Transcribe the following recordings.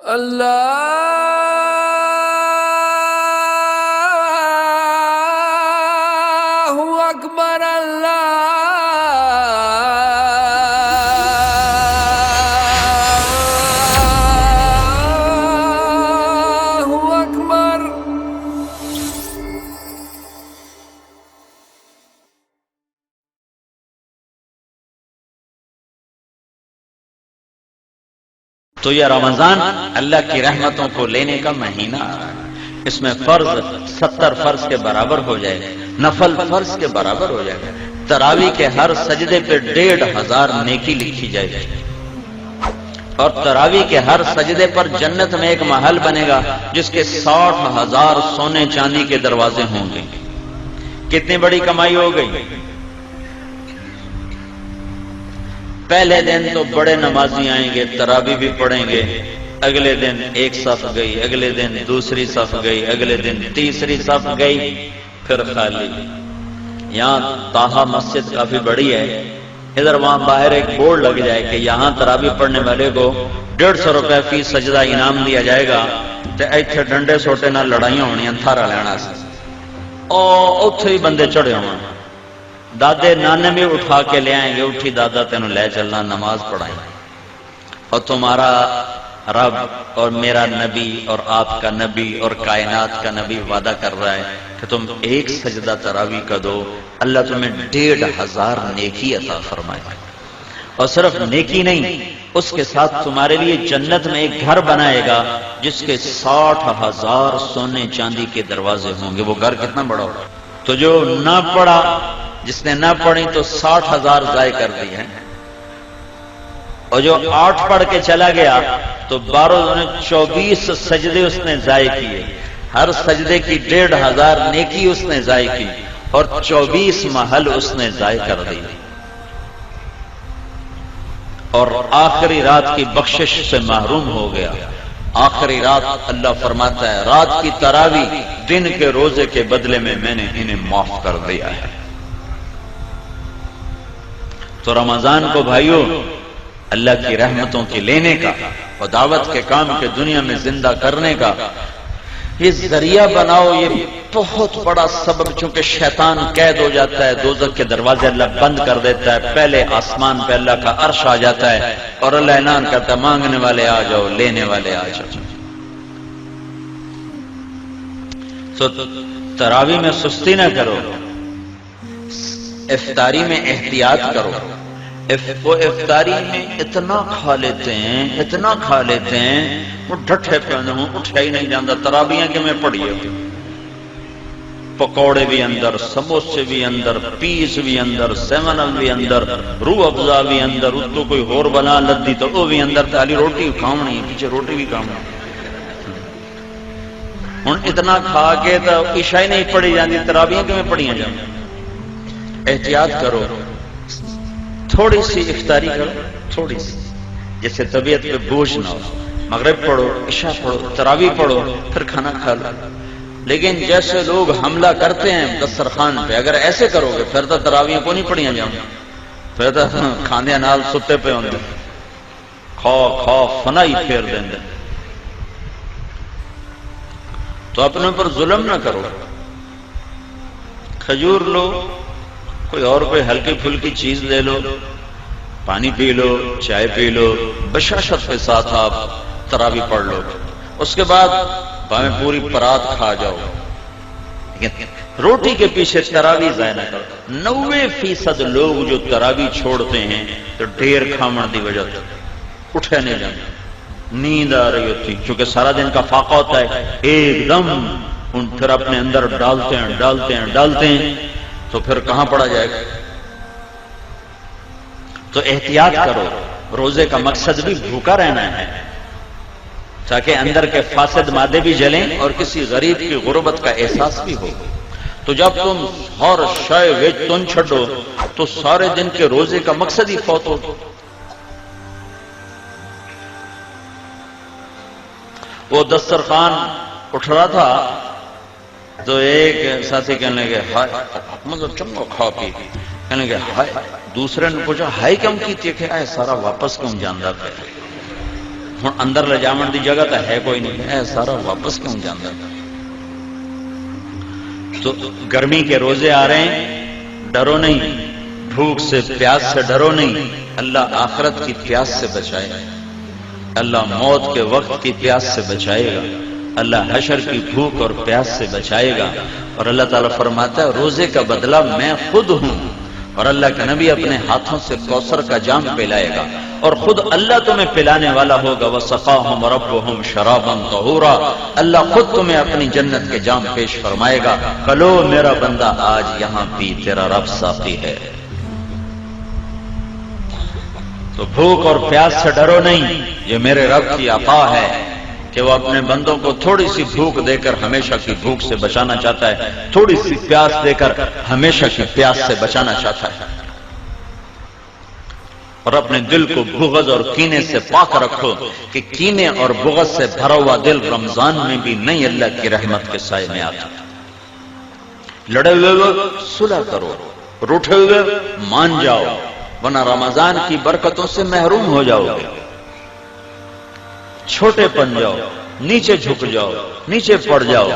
اللہ اکبر اللہ اکبر۔ تو یہ رمضان اللہ کی رحمتوں کو لینے کا مہینہ آ رہا ہے۔ اس میں فرض 70 فرض کے برابر ہو جائے گا، نفل فرض کے برابر ہو جائے گا۔ تراویح کے ہر سجدے پہ 1500 نیکی لکھی جائے گی، اور تراویح کے ہر سجدے پر جنت میں ایک محل بنے گا جس کے 60,000 سونے چاندی کے دروازے ہوں گے۔ کتنی بڑی کمائی ہو گئی۔ پہلے دن تو بڑے نمازی آئیں گے، تراویح بھی پڑھیں گے، اگلے دن ایک صف گئی، اگلے دن دوسری صف گئی، اگلے دن تیسری صف گئی، پھر خالی۔ یہاں طٰہٰ مسجد کافی بڑی ہے، ادھر وہاں باہر ایک بورڈ لگ جائے کہ یہاں تراویح پڑھنے والے کو 150 روپے فی سجدہ انعام دیا جائے گا، تے ایتھے ڈنڈے سوٹے نال لڑائیاں ہونیاں تھارا لینا سے، اوتھے ہی بندے چڑھے ہوں۔ دادے نانے بھی اٹھا کے لے آئیں گے، اٹھی دادا تینوں لے چلنا، نماز پڑھائیں۔ اور تمہارا رب اور میرا نبی اور آپ کا نبی اور کائنات کا نبی وعدہ کر رہا ہے کہ تم ایک سجدہ تراویح کا دو، اللہ تمہیں 1500 نیکی عطا فرمائے۔ اور صرف نیکی نہیں، اس کے ساتھ تمہارے لیے جنت میں ایک گھر بنائے گا جس کے 60,000 سونے چاندی کے دروازے ہوں گے۔ وہ گھر کتنا بڑا ہوگا؟ تو جو نہ پڑھا، جس نے نہ پڑھی تو 60,000 ضائع کر دی ہے، اور جو 8 پڑھ کے چلا گیا تو 24 سجدے اس نے ضائع کیے، ہر سجدے کی 1500 نیکی اس نے ضائع کی، اور 24 محل اس نے ضائع کر دی۔ اور آخری رات کی بخشش سے محروم ہو گیا۔ آخری رات اللہ فرماتا ہے رات کی تراویح دن کے روزے کے بدلے میں میں نے انہیں معاف کر دیا ہے۔ تو رمضان کو بھائیو اللہ کی رحمتوں کے لینے کا اور دعوت کے کام کے دنیا میں زندہ کرنے کا یہ ذریعہ بناؤ۔ یہ بہت بڑا سبب، چونکہ شیطان قید ہو جاتا ہے، دوزخ کے دروازے اللہ بند کر دیتا ہے، پہلے آسمان پہ اللہ کا عرش آ جاتا ہے اور اللہ اعلان کرتا ہے مانگنے والے آ جاؤ، لینے والے آ جاؤ۔ تو تراویح میں سستی نہ کرو، افطاری میں احتیاط کرو۔ وہ افطاری میں اتنا کھا لیتے ہیں، اتنا کھا لیتے ہیں، وہ ڈھٹھے پہ ہوں، اٹھا ہی نہیں جاتا۔ تراویح کے میں پڑھیے، پکوڑے بھی اندر، سموسے بھی اندر، پیس بھی اندر، 7 اپ بھی اندر، روح افزا بھی اندر، تو کوئی اور بنا لدی تو وہ بھی اندر، تالی روٹی کھاونی، پیچھے روٹی بھی کھاونی۔ ہوں اتنا کھا کے تو عشاء ہی نہیں پڑھی جاتی، تراویح کے میں پڑھیاں جاتی۔ احتیاط کرو، تھوڑی سی افطاری کرو، تھوڑی سی، جیسے طبیعت پہ بوجھ نہ ہو۔ مغرب پڑھو، عشاء پڑھو، تراویح پڑھو، پھر کھانا کھا لو۔ لیکن جیسے لوگ حملہ کرتے ہیں دسترخوان پہ، اگر ایسے کرو گے پھر تو تراویح کو نہیں پڑھیاں جاؤں، پھر تو کھاندے نال ستے پہ ہوندے، کھا کھا فنائی پھیر دیں گے۔ تو اپنے پر ظلم نہ کرو، کھجور لو، کوئی اور کوئی ہلکی پھلکی چیز لے لو، پانی پی لو، چائے پی لو، بشاشت کے ساتھ آپ تراویح پڑھ لو۔ اس کے بعد بھاویں پوری پرات کھا جاؤ، لیکن روٹی کے پیچھے تراویح ضائع نہ کرو۔ 90% لوگ جو تراویح چھوڑتے ہیں تو ڈھیر کھاون دی وجہ سے اٹھے نہیں جاتے، نیند آ رہی ہوتی، کیونکہ سارا دن کا فاقہ ہوتا ہے، ایک دم ان پھر اپنے اندر ڈالتے ہیں تو پھر کہاں پڑا جائے گا۔ تو احتیاط کرو، روزے کا مقصد بھی بھوکا رہنا ہے تاکہ اندر کے فاسد مادے بھی جلیں اور کسی غریب کی غربت کا احساس بھی ہو۔ تو جب تم ہر شے وچ تن چھڈو تو سارے دن کے روزے کا مقصد ہی فوت ہو۔ وہ دسترخوان اٹھ رہا تھا تو ایک ساتھی کہنے لگے ہائے مطلب چنگا کھا پی، کہنے لگے ہائے، دوسرے نے پوچھا ہائے کیوں کی تھی کہ اے سارا واپس کیوں جاندہ پہ، ہن اندر لے جاون دی جگہ تو ہے کوئی نہیں، اے سارا واپس کیوں جانا؟ تو گرمی کے روزے آ رہے ہیں، ڈرو نہیں، بھوک سے پیاس سے ڈرو نہیں، اللہ آخرت کی پیاس سے بچائے گا، اللہ موت کے وقت کی پیاس سے بچائے گا، اللہ حشر کی بھوک اور پیاس سے بچائے گا۔ اور اللہ تعالیٰ فرماتا ہے روزے کا بدلہ میں خود ہوں، اور اللہ کا نبی اپنے ہاتھوں سے کوثر کا جام پلائے گا، اور خود اللہ تمہیں پلانے والا ہوگا، وَسَقَاهُمْ رَبُّهُمْ شَرَابًا طَهُورًا، اللہ خود تمہیں اپنی جنت کے جام پیش فرمائے گا، کلو میرا بندہ آج یہاں بھی تیرا رب ساقی ہے۔ تو بھوک اور پیاس سے ڈرو نہیں، یہ میرے رب کی عطا ہے کہ وہ اپنے بندوں کو تھوڑی سی بھوک دے کر ہمیشہ کی بھوک سے بچانا چاہتا ہے، تھوڑی سی پیاس دے کر ہمیشہ کی پیاس سے بچانا چاہتا ہے۔ اور اپنے دل کو بغض اور کینے سے پاک رکھو کہ کینے اور بغض سے بھرا ہوا دل رمضان میں بھی نہیں اللہ کی رحمت کے سائے میں آتا۔ لڑے ہوئے صلح کرو، روٹھے ہوئے مان جاؤ، ورنہ رمضان کی برکتوں سے محروم ہو جاؤ گے۔ چھوٹے پن جاؤ، نیچے جھک جاؤ، نیچے پڑ جاؤ،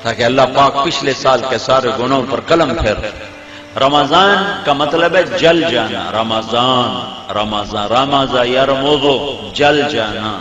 تاکہ اللہ پاک پچھلے سال کے سارے گناہوں پر قلم پھیر۔ رمضان کا مطلب ہے جل جانا، رمضان یرمضو، جل جانا۔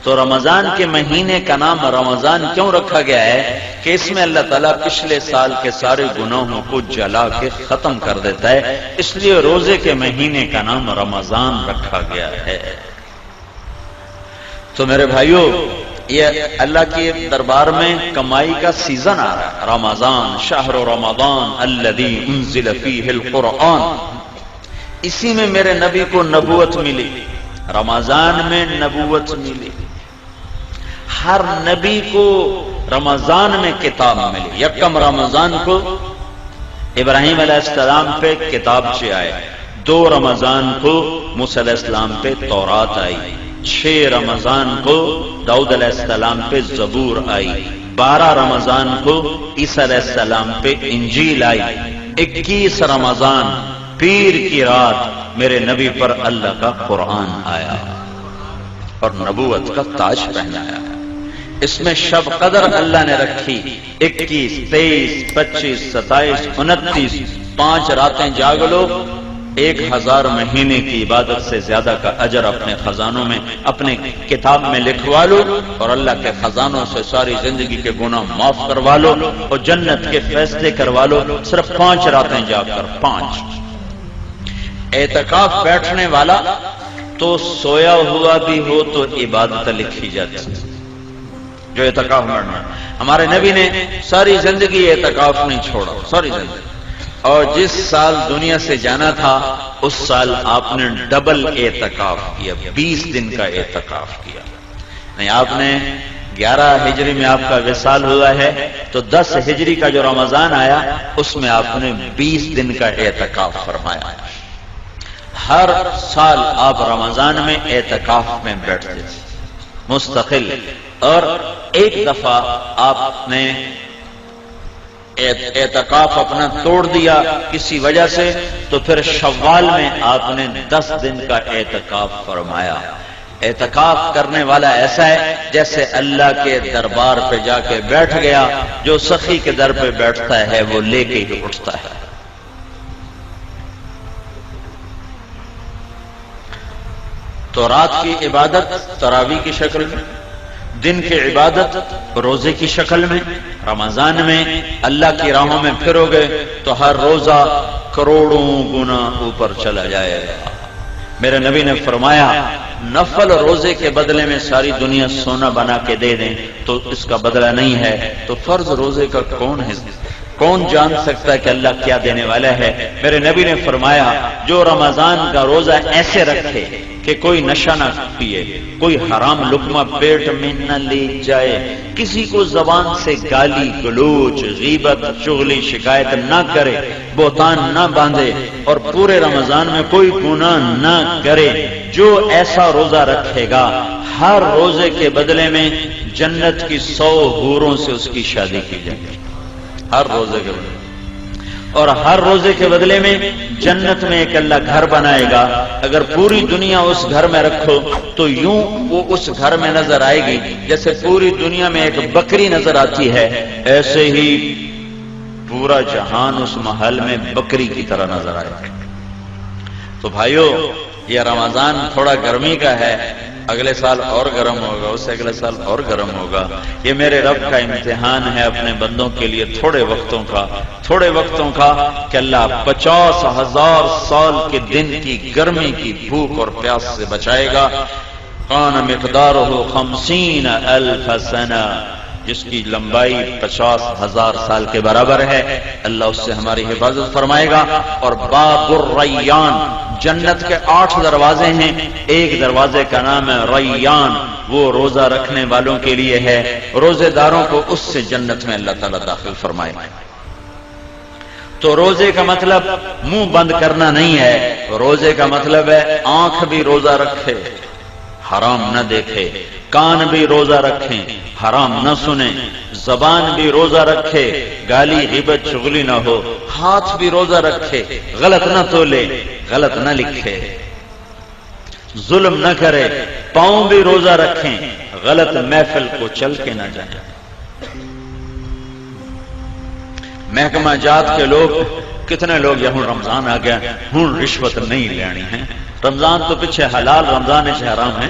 تو رمضان کے مہینے کا نام رمضان کیوں رکھا گیا ہے کہ اس میں اللہ تعالیٰ پچھلے سال کے سارے گناہوں کو جلا کے ختم کر دیتا ہے، اس لیے روزے کے مہینے کا نام رمضان رکھا گیا ہے۔ تو میرے بھائیوں، یہ اللہ کے دربار میں کمائی کا سیزن آ رہا ہے، رمضان، شہر رمضان الذی انزل فیہ القرآن، اسی میں میرے نبی کو نبوت ملی، رمضان میں نبوت ملی۔ ہر نبی کو رمضان میں کتاب ملی۔ یکم رمضان کو ابراہیم علیہ السلام پہ کتابچے آئے، 2 رمضان کو موسیٰ علیہ السلام پہ تورات آئی، 6 رمضان کو داؤد علیہ السلام پہ زبور آئی، 12 رمضان کو عیسیٰ علیہ السلام پہ انجیل آئی، 21 رمضان پیر کی رات میرے نبی پر اللہ کا قرآن آیا اور نبوت کا تاج پہنایا۔ اس میں شب قدر اللہ نے رکھی، 21، 23، 25، 27، 29، 5 راتیں جاگ لو، 1000 مہینے کی عبادت سے زیادہ کا اجر اپنے خزانوں میں، اپنے کتاب میں لکھوا لو، اور اللہ کے خزانوں سے ساری زندگی کے گناہ معاف کروا لو اور جنت کے فیصلے کروا لو، صرف 5 راتیں جاگ کر، 5۔ اعتکاف بیٹھنے والا تو سویا ہوا بھی ہو تو عبادت لکھی جاتی ہے، جو اعتکاف بیٹھنا۔ ہمارے نبی نے ساری زندگی اعتکاف نہیں چھوڑا، ساری زندگی، اور جس سال دنیا سے جانا تھا اس سال آپ نے ڈبل اعتکاف کیا، 20 دن کا اعتکاف کیا۔ نہیں، آپ نے 11 ہجری میں آپ کا وصال ہوا ہے، تو 10 ہجری کا جو رمضان آیا اس میں آپ نے 20 دن کا اعتکاف فرمایا۔ ہر سال آپ رمضان میں اعتکاف میں بیٹھتے تھے مستقل، اور ایک دفعہ آپ نے اعتکاف اپنا توڑ دیا کسی وجہ سے، تو پھر شوال میں آپ نے 10 دن کا اعتکاف فرمایا۔ اعتکاف کرنے والا ایسا ہے جیسے اللہ کے دربار پہ جا کے بیٹھ گیا، جو سخی کے در پہ بیٹھتا ہے وہ لے کے ہی اٹھتا ہے۔ تو رات کی عبادت تراویح کی شکل میں، دن کی عبادت روزے کی شکل میں، رمضان میں اللہ کی راہوں میں پھرو گے تو ہر روزہ کروڑوں گنا اوپر چلا جائے گا۔ میرے نبی نے فرمایا نفل روزے کے بدلے میں ساری دنیا سونا بنا کے دے دیں تو اس کا بدلہ نہیں ہے، تو فرض روزے کا کون ہے؟ کون جان سکتا ہے کہ اللہ کیا دینے والا ہے؟ میرے نبی نے فرمایا جو رمضان کا روزہ ایسے رکھے کہ کوئی نشہ نہ پیے، کوئی حرام لقمہ پیٹ میں نہ لے جائے، کسی کو زبان سے گالی گلوچ غیبت چغلی شکایت نہ کرے، بہتان نہ باندھے، اور پورے رمضان میں کوئی گناہ نہ کرے، جو ایسا روزہ رکھے گا ہر روزے کے بدلے میں جنت کی 100 حوروں سے اس کی شادی کی جائے گی، ہر روزے کے بدلے۔ اور ہر روزے کے بدلے میں جنت میں ایک اللہ گھر بنائے گا. اگر پوری دنیا اس گھر میں رکھو تو یوں وہ اس گھر میں نظر آئے گی جیسے پوری دنیا میں ایک بکری نظر آتی ہے، ایسے ہی پورا جہان اس محل میں بکری کی طرح نظر آئے گا. تو بھائیو، یہ رمضان تھوڑا گرمی کا ہے، اگلے سال اور گرم ہوگا، اس سے اگلے سال اور گرم ہوگا. یہ میرے رب کا امتحان ہے اپنے بندوں کے لیے، تھوڑے وقتوں کا کہ اللہ 50,000 سال کے دن کی گرمی کی بھوک اور پیاس سے بچائے گا. کان مقدارہ 50,000 سنہ، جس کی لمبائی 50,000 سال کے برابر ہے. اللہ اس سے ہماری حفاظت فرمائے گا. اور باب الریان، جنت کے 8 دروازے ہیں، ایک دروازے کا نام ہے ریان، وہ روزہ رکھنے والوں کے لیے ہے. روزے داروں کو اس سے جنت میں اللہ تعالیٰ داخل فرمائے. تو روزے کا مطلب منہ بند کرنا نہیں ہے، روزے کا مطلب ہے آنکھ بھی روزہ رکھے، حرام نہ دیکھے، کان بھی روزہ رکھیں، حرام نہ سنیں، زبان بھی روزہ رکھے، گالی غیبت چغلی نہ ہو، ہاتھ بھی روزہ رکھے، غلط نہ تولے، غلط نہ لکھے، ظلم نہ کرے، پاؤں بھی روزہ رکھیں، غلط محفل کو چل کے نہ جائیں. محکمہ جات کے لوگ کتنے لوگ یہاں رمضان آ گیا ہوں رشوت نہیں لینی ہے، رمضان تو پیچھے حلال، رمضان سے حرام ہے.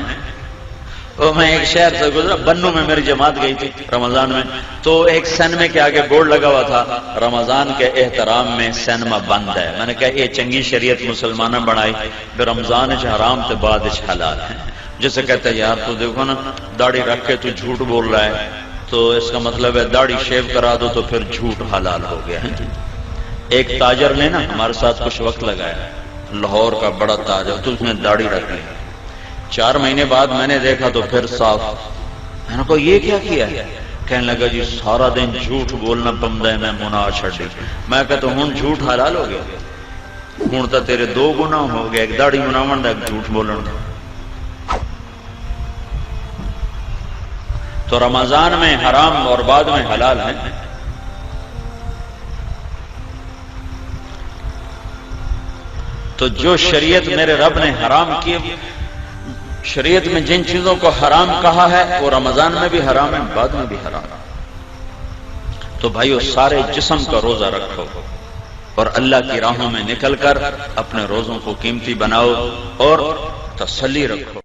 تو میں ایک شہر سے گزرا، بنو میں میری جماعت گئی تھی رمضان میں، تو ایک سینما کے آگے بورڈ لگا ہوا تھا رمضان کے احترام میں سینما بند ہے. میں نے کہا یہ چنگی شریعت مسلمانوں بنائی، رمضان سے حرام تو بعد حلال ہے. جسے کہتے ہیں یار تو دیکھو نا داڑھی رکھ کے تو جھوٹ بول رہا ہے، تو اس کا مطلب ہے داڑھی شیو کرا دو تو پھر جھوٹ حلال ہو گیا ہے. ایک تاجر نے نا ہمارے ساتھ کچھ وقت لگایا، لاہور کا بڑا تاجر، تو اس نے داڑھی رکھ لی. 4 مہینے بعد میں نے دیکھا تو پھر صاف. میں نے کہا یہ کیا کیا ہے؟ کہنے لگا جی سارا دن جھوٹ بولنا پمدا ہے، میں منع چھڈی. میں کہتا ہوں جھوٹ حلال ہو گیا، ہوں تو تیرے 2 گناہ ہو گئے، ایک داڑھی مناون دا، ایک جھوٹ بولن دا. تو رمضان میں حرام اور بعد میں حلال ہے. تو جو شریعت میرے رب نے حرام کیے، شریعت میں جن چیزوں کو حرام کہا ہے وہ رمضان میں بھی حرام ہے، بعد میں بھی حرام ہے. تو بھائیو سارے جسم کا روزہ رکھو اور اللہ کی راہوں میں نکل کر اپنے روزوں کو قیمتی بناؤ اور تسلی رکھو.